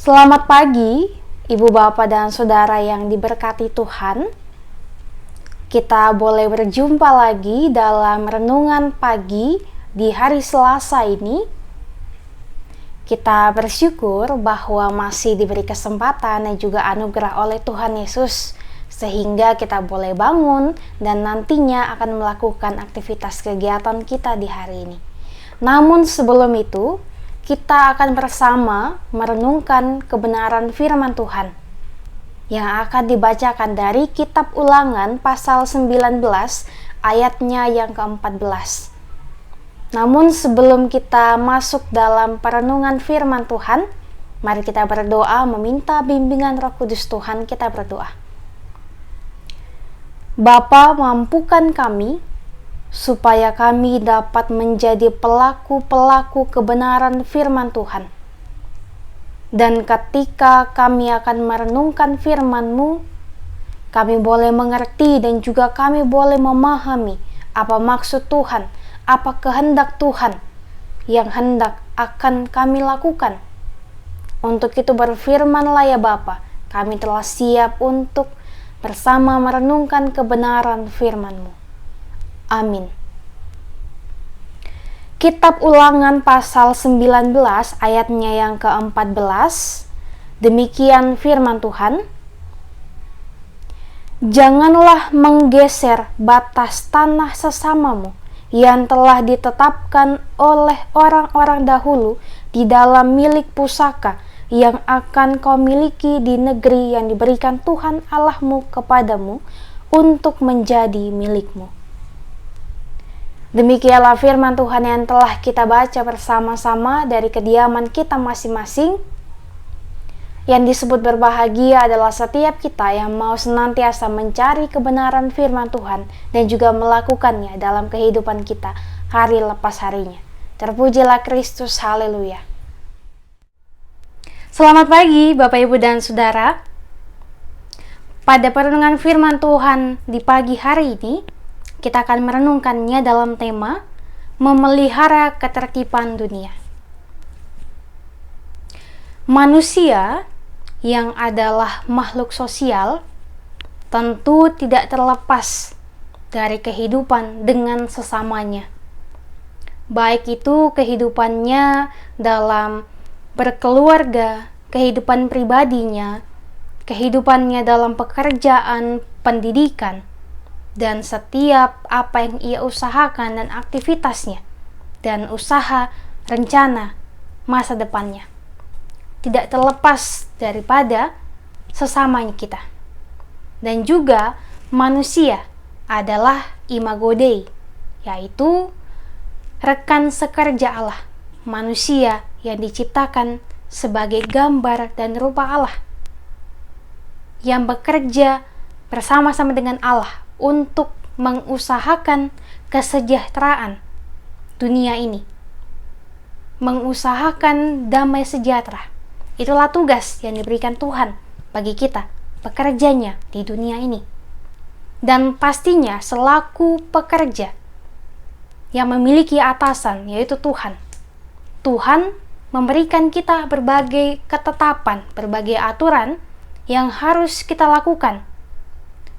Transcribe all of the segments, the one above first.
Selamat pagi, Ibu Bapak dan Saudara yang diberkati Tuhan. Kita boleh berjumpa lagi dalam renungan pagi di hari Selasa ini. Kita bersyukur bahwa masih diberi kesempatan dan juga anugerah oleh Tuhan Yesus, sehingga kita boleh bangun dan nantinya akan melakukan aktivitas kegiatan kita di hari ini. Namun sebelum itu, kita akan bersama merenungkan kebenaran firman Tuhan yang akan dibacakan dari kitab Ulangan pasal 19 ayatnya yang ke-14. Namun sebelum kita masuk dalam perenungan firman Tuhan, mari kita berdoa meminta bimbingan Roh Kudus Tuhan. Kita berdoa. Bapa, mampukan kami supaya kami dapat menjadi pelaku-pelaku kebenaran firman Tuhan. Dan ketika kami akan merenungkan firman-Mu, kami boleh mengerti dan juga kami boleh memahami apa maksud Tuhan, apa kehendak Tuhan yang hendak akan kami lakukan. Untuk itu berfirmanlah ya Bapa, kami telah siap untuk bersama merenungkan kebenaran firman-Mu. Amin. Kitab Ulangan pasal 19 ayatnya yang ke-14. Demikian firman Tuhan. Janganlah menggeser batas tanah sesamamu yang telah ditetapkan oleh orang-orang dahulu di dalam milik pusaka yang akan kau miliki di negeri yang diberikan Tuhan Allahmu kepadamu untuk menjadi milikmu. Demikianlah firman Tuhan yang telah kita baca bersama-sama dari kediaman kita masing-masing. Yang disebut berbahagia adalah setiap kita yang mau senantiasa mencari kebenaran firman Tuhan dan juga melakukannya dalam kehidupan kita hari lepas harinya. Terpujilah Kristus, haleluya. Selamat pagi Bapak Ibu dan Saudara. Pada perenungan firman Tuhan di pagi hari ini, kita akan merenungkannya dalam tema memelihara ketertiban dunia. Manusia yang adalah makhluk sosial tentu tidak terlepas dari kehidupan dengan sesamanya. Baik itu kehidupannya dalam berkeluarga, kehidupan pribadinya, kehidupannya dalam pekerjaan, pendidikan, dan setiap apa yang ia usahakan dan aktivitasnya dan usaha rencana masa depannya tidak terlepas daripada sesamanya kita. Dan juga manusia adalah imago Dei, yaitu rekan sekerja Allah, manusia yang diciptakan sebagai gambar dan rupa Allah, yang bekerja bersama-sama dengan Allah untuk mengusahakan kesejahteraan dunia ini, mengusahakan damai sejahtera. Itulah tugas yang diberikan Tuhan bagi kita, pekerjanya di dunia ini. Dan pastinya selaku pekerja yang memiliki atasan, yaitu Tuhan. Tuhan memberikan kita berbagai ketetapan, berbagai aturan yang harus kita lakukan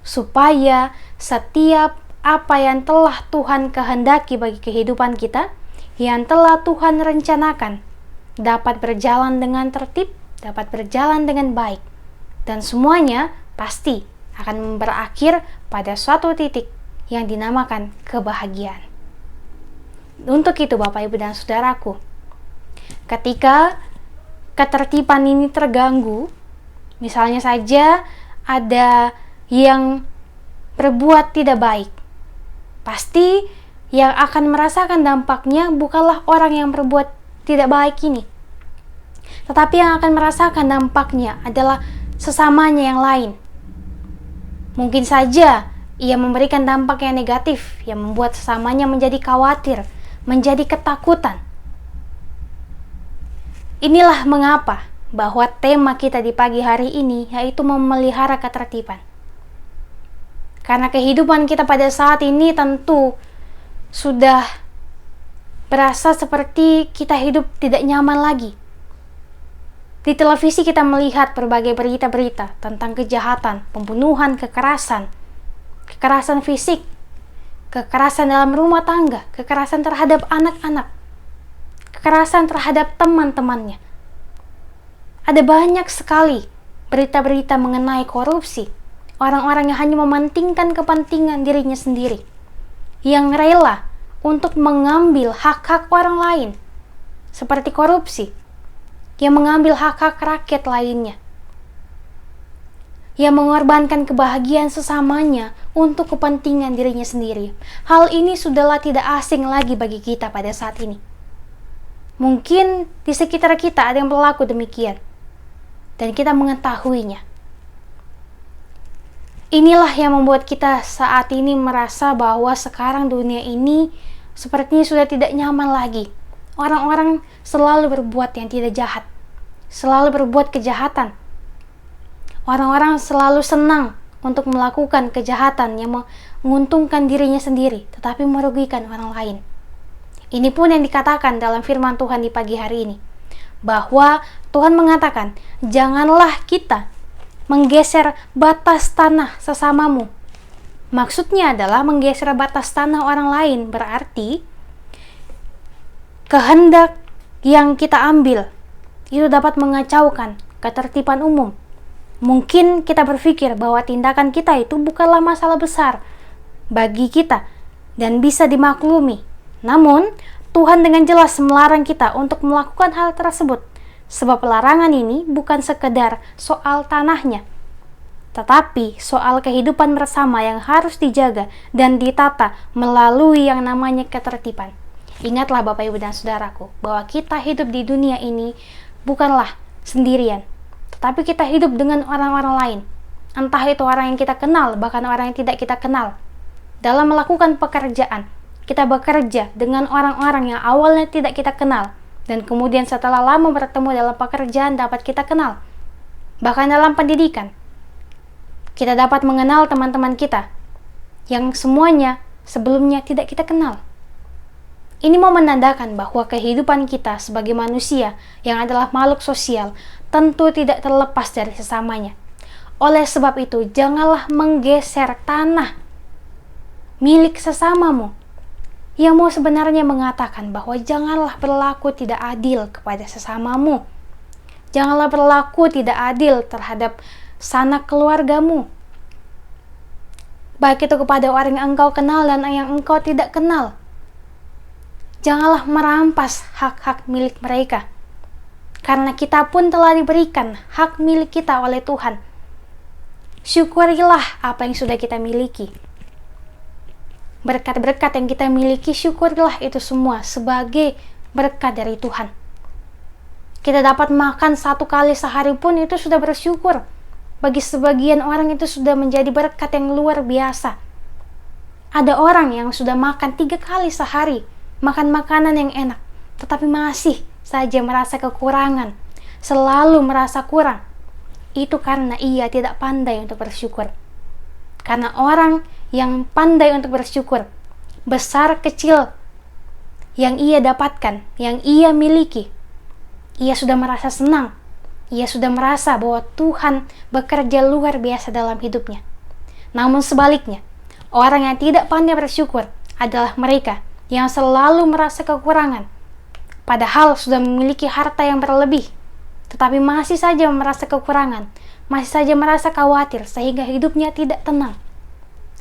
supaya setiap apa yang telah Tuhan kehendaki bagi kehidupan kita, yang telah Tuhan rencanakan, dapat berjalan dengan tertib, dapat berjalan dengan baik, dan semuanya pasti akan berakhir pada suatu titik yang dinamakan kebahagiaan. Untuk itu Bapak Ibu dan Saudaraku, ketika ketertiban ini terganggu, misalnya saja ada yang berbuat tidak baik, pasti yang akan merasakan dampaknya bukanlah orang yang berbuat tidak baik ini, tetapi yang akan merasakan dampaknya adalah sesamanya yang lain. Mungkin saja ia memberikan dampak yang negatif, yang membuat sesamanya menjadi khawatir, menjadi ketakutan. Inilah mengapa bahwa tema kita di pagi hari ini yaitu memelihara ketertiban. Karena kehidupan kita pada saat ini tentu sudah berasa seperti kita hidup tidak nyaman lagi. Di televisi kita melihat berbagai berita-berita tentang kejahatan, pembunuhan, kekerasan fisik, kekerasan dalam rumah tangga, kekerasan terhadap anak-anak, kekerasan terhadap teman-temannya. Ada banyak sekali berita-berita mengenai korupsi, orang-orang yang hanya mementingkan kepentingan dirinya sendiri, yang rela untuk mengambil hak-hak orang lain, seperti korupsi, yang mengambil hak-hak rakyat lainnya, yang mengorbankan kebahagiaan sesamanya untuk kepentingan dirinya sendiri. Hal ini sudahlah tidak asing lagi bagi kita pada saat ini. Mungkin di sekitar kita ada yang berlaku demikian, dan kita mengetahuinya. Inilah yang membuat kita saat ini merasa bahwa sekarang dunia ini sepertinya sudah tidak nyaman lagi. Orang-orang selalu berbuat yang tidak jahat, selalu berbuat kejahatan. Orang-orang selalu senang untuk melakukan kejahatan yang menguntungkan dirinya sendiri, tetapi merugikan orang lain. Ini pun yang dikatakan dalam firman Tuhan di pagi hari ini, bahwa Tuhan mengatakan, janganlah kita menggeser batas tanah sesamamu. Maksudnya adalah menggeser batas tanah orang lain, berarti kehendak yang kita ambil itu dapat mengacaukan ketertiban umum. Mungkin kita berpikir bahwa tindakan kita itu bukanlah masalah besar bagi kita dan bisa dimaklumi. Namun, Tuhan dengan jelas melarang kita untuk melakukan hal tersebut, sebab larangan ini bukan sekedar soal tanahnya, tetapi soal kehidupan bersama yang harus dijaga dan ditata melalui yang namanya ketertiban. Ingatlah Bapak Ibu dan Saudaraku, bahwa kita hidup di dunia ini bukanlah sendirian, tetapi kita hidup dengan orang-orang lain. Entah itu orang yang kita kenal, bahkan orang yang tidak kita kenal. Dalam melakukan pekerjaan, kita bekerja dengan orang-orang yang awalnya tidak kita kenal, dan kemudian setelah lama bertemu dalam pekerjaan dapat kita kenal. Bahkan dalam pendidikan, kita dapat mengenal teman-teman kita yang semuanya sebelumnya tidak kita kenal. Ini mau menandakan bahwa kehidupan kita sebagai manusia yang adalah makhluk sosial tentu tidak terlepas dari sesamanya. Oleh sebab itu, janganlah menggeser tanah milik sesamamu. Yang mau sebenarnya mengatakan bahwa janganlah berlaku tidak adil kepada sesamamu. Janganlah berlaku tidak adil terhadap sanak keluargamu, baik itu kepada orang yang engkau kenal dan yang engkau tidak kenal. Janganlah merampas hak-hak milik mereka, karena kita pun telah diberikan hak milik kita oleh Tuhan. Syukurilah apa yang sudah kita miliki. Berkat-berkat yang kita miliki, syukurilah itu semua sebagai berkat dari Tuhan. Kita dapat makan 1 kali sehari pun itu sudah bersyukur. Bagi sebagian orang itu sudah menjadi berkat yang luar biasa. Ada orang yang sudah makan 3 kali sehari, makan makanan yang enak, tetapi masih saja merasa kekurangan, selalu merasa kurang. Itu karena ia tidak pandai untuk bersyukur. Karena orang yang pandai untuk bersyukur, besar kecil yang ia dapatkan, yang ia miliki, ia sudah merasa senang. Ia sudah merasa bahwa Tuhan bekerja luar biasa dalam hidupnya. Namun sebaliknya, orang yang tidak pandai bersyukur adalah mereka yang selalu merasa kekurangan, padahal sudah memiliki harta yang berlebih, tetapi masih saja merasa kekurangan, masih saja merasa khawatir sehingga hidupnya tidak tenang.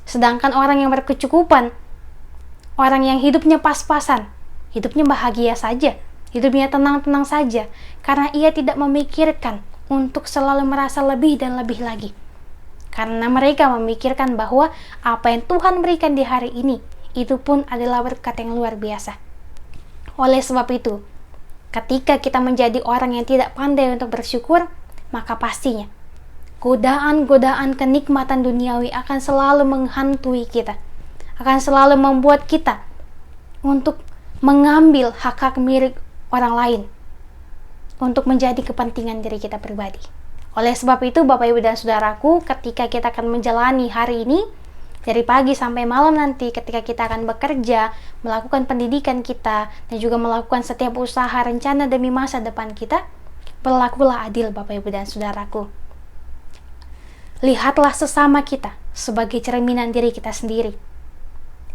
Sedangkan orang yang berkecukupan, orang yang hidupnya pas-pasan, hidupnya bahagia saja, hidupnya tenang-tenang saja, karena ia tidak memikirkan untuk selalu merasa lebih dan lebih lagi. Karena mereka memikirkan bahwa apa yang Tuhan berikan di hari ini, itu pun adalah berkat yang luar biasa. Oleh sebab itu, ketika kita menjadi orang yang tidak pandai untuk bersyukur, maka pastinya godaan-godaan kenikmatan duniawi akan selalu menghantui kita, akan selalu membuat kita untuk mengambil hak-hak milik orang lain untuk menjadi kepentingan diri kita pribadi. Oleh sebab itu, Bapak Ibu dan Saudaraku, ketika kita akan menjalani hari ini, dari pagi sampai malam nanti, ketika kita akan bekerja, melakukan pendidikan kita, dan juga melakukan setiap usaha rencana demi masa depan kita, Berlakulah adil, Bapak, Ibu, dan Saudaraku. Lihatlah sesama kita sebagai cerminan diri kita sendiri.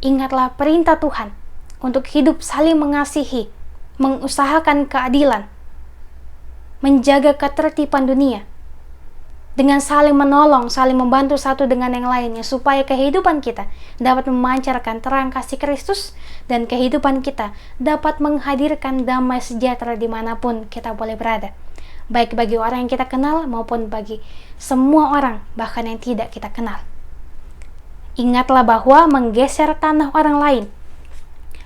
Ingatlah perintah Tuhan untuk hidup saling mengasihi, mengusahakan keadilan, menjaga ketertiban dunia, dengan saling menolong, saling membantu satu dengan yang lainnya, supaya kehidupan kita dapat memancarkan terang kasih Kristus, dan kehidupan kita dapat menghadirkan damai sejahtera dimanapun kita boleh berada, baik bagi orang yang kita kenal maupun bagi semua orang, bahkan yang tidak kita kenal. Ingatlah bahwa menggeser tanah orang lain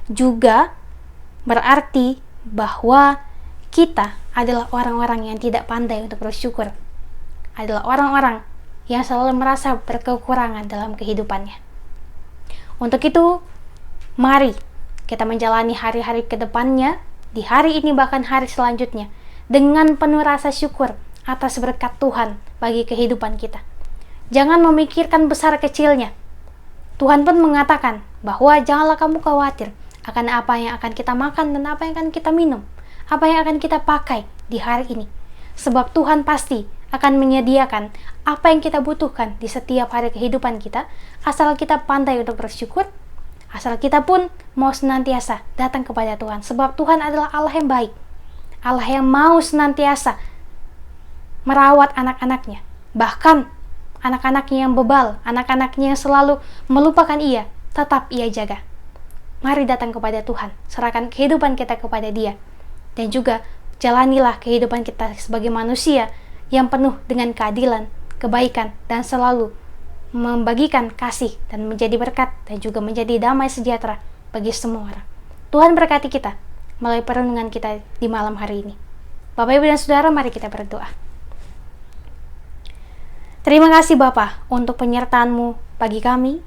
juga berarti bahwa kita adalah orang-orang yang tidak pandai untuk bersyukur, adalah orang-orang yang selalu merasa berkekurangan dalam kehidupannya. Untuk itu, mari kita menjalani hari-hari ke depannya, di hari ini bahkan hari selanjutnya, dengan penuh rasa syukur atas berkat Tuhan bagi kehidupan kita. Jangan memikirkan besar kecilnya. Tuhan pun mengatakan bahwa janganlah kamu khawatir akan apa yang akan kita makan dan apa yang akan kita minum, apa yang akan kita pakai di hari ini. Sebab Tuhan pasti akan menyediakan apa yang kita butuhkan di setiap hari kehidupan kita, asal kita pandai untuk bersyukur, asal kita pun mau senantiasa datang kepada Tuhan. Sebab Tuhan adalah Allah yang baik, Allah yang mau senantiasa merawat anak-anaknya, bahkan anak-anaknya yang bebal, anak-anaknya yang selalu melupakan Ia, tetap Ia jaga. Mari datang kepada Tuhan, serahkan kehidupan kita kepada Dia, dan juga jalanilah kehidupan kita sebagai manusia yang penuh dengan keadilan, kebaikan, dan selalu membagikan kasih dan menjadi berkat dan juga menjadi damai sejahtera bagi semua orang. Tuhan berkati kita melalui perenungan kita di malam hari ini. Bapak, Ibu, dan Saudara, mari kita berdoa. Terima kasih Bapa untuk penyertaan-Mu bagi kami.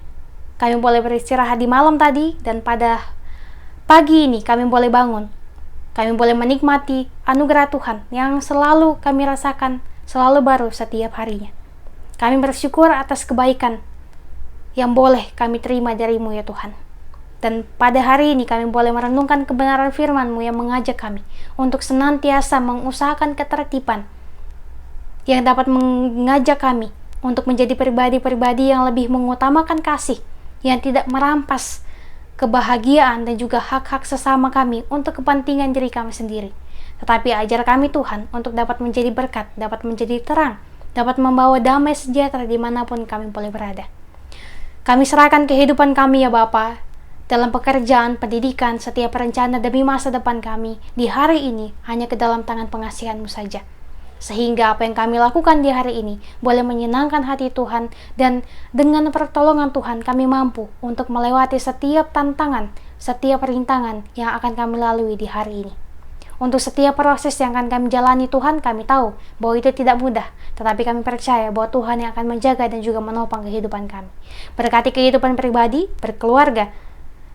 Kami boleh beristirahat di malam tadi, dan pada pagi ini kami boleh bangun. Kami boleh menikmati anugerah Tuhan yang selalu kami rasakan, selalu baru setiap harinya. Kami bersyukur atas kebaikan yang boleh kami terima dari-Mu ya Tuhan. Dan pada hari ini kami boleh merenungkan kebenaran firman-Mu yang mengajak kami untuk senantiasa mengusahakan ketertiban, yang dapat mengajak kami untuk menjadi pribadi-pribadi yang lebih mengutamakan kasih, yang tidak merampas kebahagiaan dan juga hak-hak sesama kami untuk kepentingan diri kami sendiri. Tetapi ajar kami Tuhan untuk dapat menjadi berkat, dapat menjadi terang, dapat membawa damai sejahtera dimanapun kami boleh berada. Kami serahkan kehidupan kami ya Bapa, dalam pekerjaan, pendidikan, setiap rencana demi masa depan kami di hari ini hanya ke dalam tangan pengasihan-Mu saja. Sehingga apa yang kami lakukan di hari ini boleh menyenangkan hati Tuhan, dan dengan pertolongan Tuhan kami mampu untuk melewati setiap tantangan, setiap rintangan yang akan kami lalui di hari ini. Untuk setiap proses yang akan kami jalani Tuhan, kami tahu bahwa itu tidak mudah, tetapi kami percaya bahwa Tuhan yang akan menjaga dan juga menopang kehidupan kami. Berkati kehidupan pribadi, berkeluarga,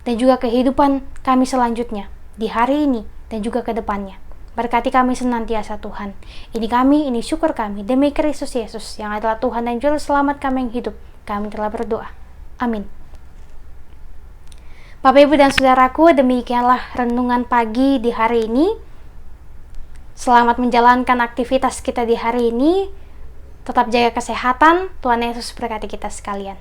dan juga kehidupan kami selanjutnya di hari ini dan juga ke depannya. Berkati kami senantiasa Tuhan. Ini kami, ini syukur kami demi Kristus Yesus yang adalah Tuhan dan Juru Selamat kami yang hidup. Kami telah berdoa. Amin. Bapak, Ibu, dan Saudaraku, demikianlah renungan pagi di hari ini. Selamat menjalankan aktivitas kita di hari ini. Tetap jaga kesehatan. Tuhan Yesus berkati kita sekalian.